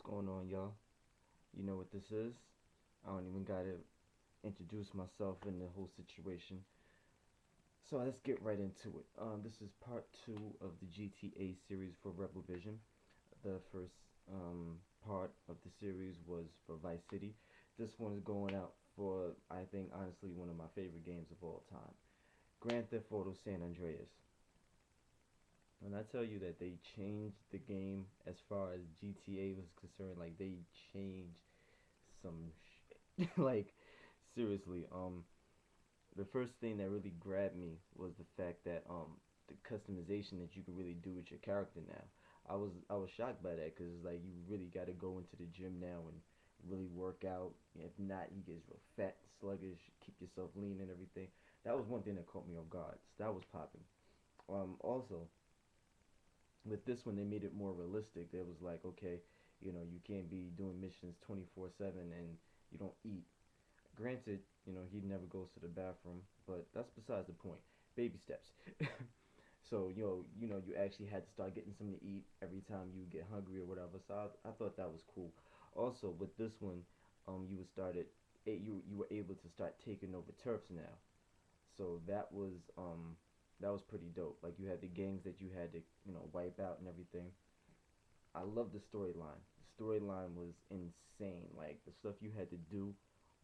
What's going on, y'all? You know what this is. I don't even gotta introduce myself in the whole situation. So let's get right into it. This is part two of the GTA series for Rebel Vision. The first part of the series was for Vice City. This one is going out for, I think, honestly, one of my favorite games of all time, Grand Theft Auto San Andreas. When I tell you that they changed the game as far as GTA was concerned, like they changed some shit. Like seriously, the first thing that really grabbed me was the fact that the customization that you can really do with your character now. I was shocked by that because like you really got to go into the gym now and really work out. If not, you get real fat, sluggish, keep yourself lean and everything. That was one thing that caught me off guard. So that was popping. Also, with this one, they made it more realistic. It was like, okay, you can't be doing missions 24/7 and you don't eat. Granted, he never goes to the bathroom, but that's besides the point. Baby steps. So you actually had to start getting something to eat every time you get hungry or whatever. So I thought that was cool. Also, with this one, you was started, you were able to start taking over turfs now. So that was pretty dope. Like you had the gangs that you had to wipe out and everything. I love the storyline. The storyline was insane. Like the stuff you had to do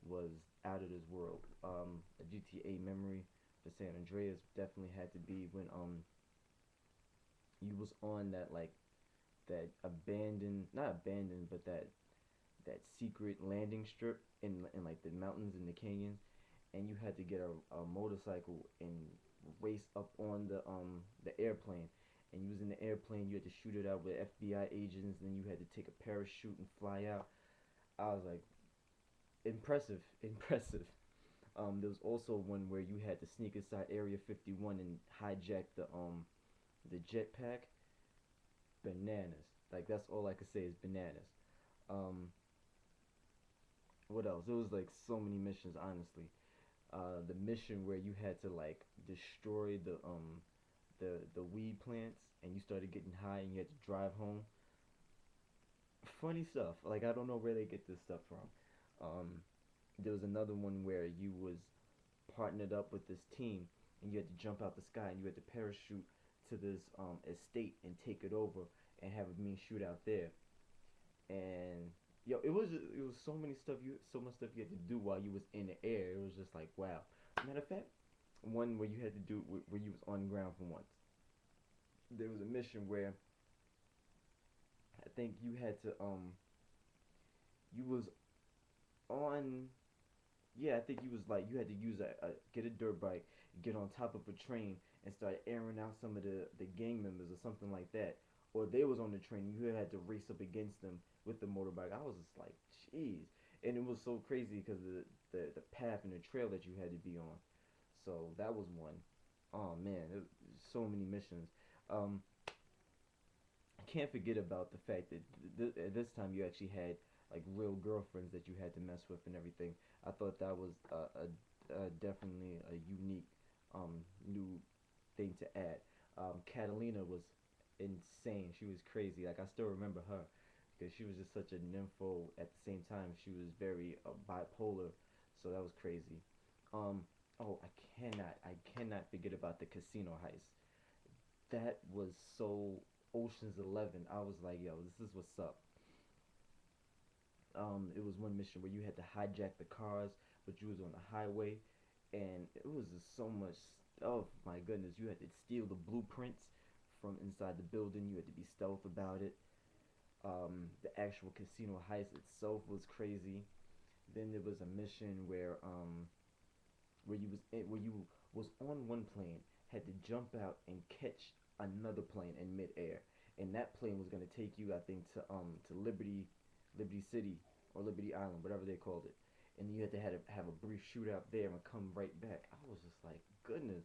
was out of this world. A GTA memory for San Andreas definitely had to be when you was on that like that abandoned, not abandoned, but that secret landing strip in like the mountains and the canyons, and you had to get a motorcycle and race up on the airplane. And you was in the airplane, you had to shoot it out with FBI agents, and then you had to take a parachute and fly out. I was like, impressive, impressive. There was also one where you had to sneak inside Area 51 and hijack the jetpack. Bananas. Like that's all I could say is bananas. Um, what else? It was like so many missions, honestly. The mission where you had to like destroy the weed plants and you started getting high and you had to drive home. Funny stuff. Like I don't know where they get this stuff from. Um, there was another one where you was partnered up with this team and you had to jump out the sky and you had to parachute to this estate and take it over and have a mean shootout there. And it was so much stuff you had to do while you was in the air. It was just like wow. Matter of fact, one where you had to do where you was on ground for once. There was a mission where I think you had to you was on, yeah, I think you was like you had to use a get a dirt bike, get on top of a train and start airing out some of the gang members or something like that. Or they was on the train, you had to race up against them with the motorbike. I was just like, jeez. And it was so crazy because the path and the trail that you had to be on. So that was one. Oh man, so many missions. Um, I can't forget about the fact that at this time you actually had like real girlfriends that you had to mess with and everything. I thought that was definitely a unique new thing to add. Catalina was insane. She was crazy. Like I still remember her because she was just such a nympho. At the same time, she was very bipolar. So that was crazy. Um, oh, I cannot forget about the casino heist. That was so Ocean's 11. I was like, yo, this is what's up. It was one mission where you had to hijack the cars, but you was on the highway, and it was just so much. Oh my goodness, you had to steal the blueprints from inside the building. You had to be stealth about it. The actual casino heist itself was crazy. Then there was a mission where you was on one plane, had to jump out and catch another plane in midair, and that plane was gonna take you, I think, to Liberty City or Liberty Island, whatever they called it. And you had to have a brief shootout there and come right back. I was just like, goodness.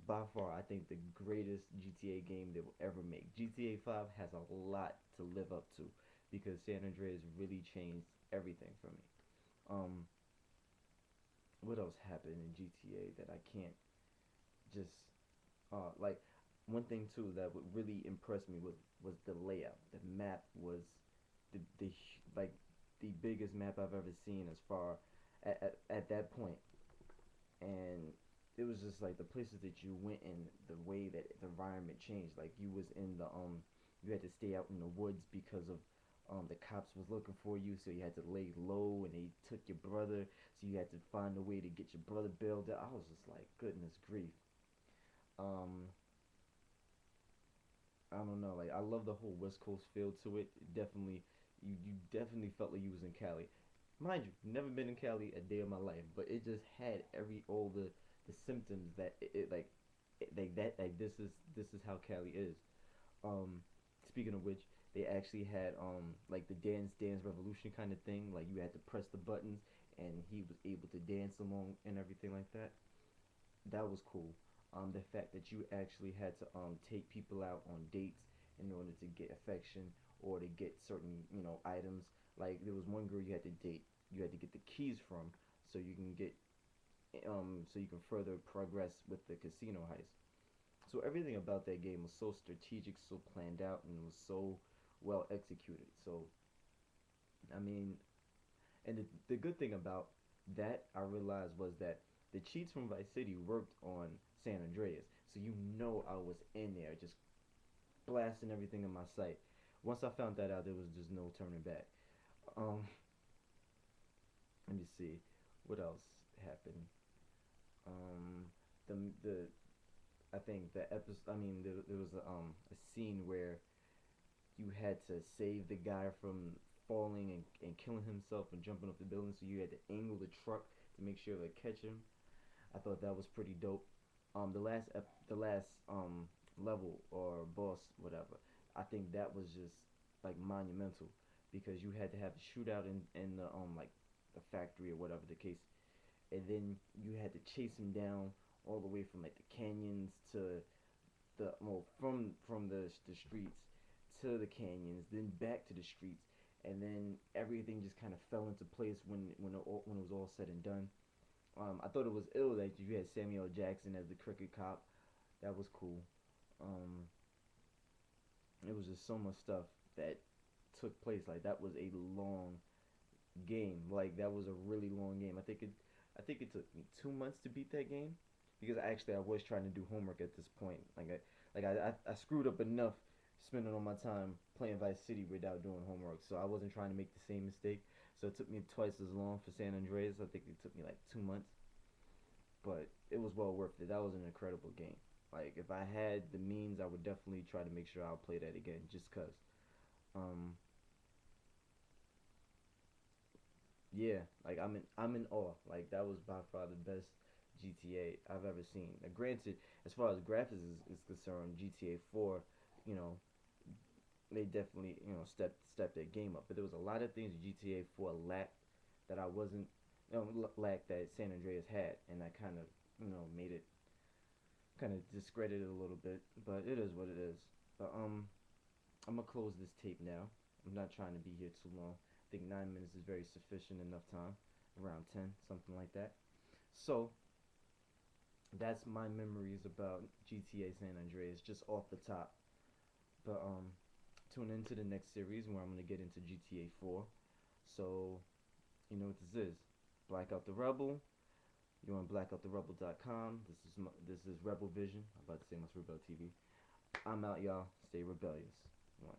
By far, I think the greatest GTA game they will ever make. GTA 5 has a lot to live up to because San Andreas really changed everything for me. Um, what else happened in GTA that I can't just like? one thing too that would really impress me was the layout. The map was the like the biggest map I've ever seen as far at that point, and it was just like the places that you went in, the way that the environment changed. Like you was in the you had to stay out in the woods because of the cops was looking for you, so you had to lay low, and they took your brother, so you had to find a way to get your brother bailed out. I was just like, goodness grief. Um, I don't know. Like I love the whole West Coast feel to it. Definitely, you definitely felt like you was in Cali. Mind you, never been in Cali a day of my life, but it just had every all the symptoms that it like like that like this is how Cali is. Um, Speaking of which, they actually had like the Dance Revolution kind of thing. Like you had to press the buttons, and he was able to dance along and everything like that. That was cool. The fact that you actually had to take people out on dates in order to get affection or to get certain items. Like there was one girl you had to date, you had to get the keys from, so you can get so you can further progress with the casino heist. So everything about that game was so strategic, so planned out, and was so well executed. So I mean, and the good thing about that I realized was that the cheats from Vice City worked on San Andreas. So I was in there just blasting everything in my sight. Once I found that out, there was just no turning back. Um, Let me see, what else happened. Um, the I think the episode. I mean, there was a scene where you had to save the guy from falling and killing himself and jumping off the building. So you had to angle the truck to make sure to catch him. I thought that was pretty dope. The last level or boss, whatever. I think that was just like monumental because you had to have a shootout in the like the factory or whatever the case, and then you had to chase him down all the way from like the canyons to from the streets to the canyons, then back to the streets, and then everything just kind of fell into place when it was all said and done. I thought it was ill that you had Samuel L. Jackson as the crooked cop. That was cool. Um, it was just so much stuff that took place. Like that was a long game. Like that was a really long game. I think it took me 2 months to beat that game because actually I was trying to do homework at this point. I screwed up enough spending all my time playing Vice City without doing homework. So I wasn't trying to make the same mistake. So it took me twice as long for San Andreas. I think it took me like 2 months, but it was well worth it. That was an incredible game. Like if I had the means, I would definitely try to make sure I'll play that again, just cause. Um, yeah, like I'm in awe. Like that was by far the best GTA I've ever seen. Now, granted, as far as graphics is concerned, GTA 4, you know, they definitely stepped their game up. But there was a lot of things GTA 4 lacked that I wasn't lacked that San Andreas had, and I kind of made it kind of discredit it a little bit, but it is what it is. But I'm gonna close this tape now. I'm not trying to be here too long. I think 9 minutes is very sufficient enough time, around 10, something like that. So that's my memories about GTA San Andreas, just off the top. But tune into the next series where I'm gonna get into GTA 4. So you know what this is, Blackout the Rebel. You're on blackouttherebel.com. This is Rebel Vision. I'm about to say my Rebel TV. I'm out, y'all. Stay rebellious. One.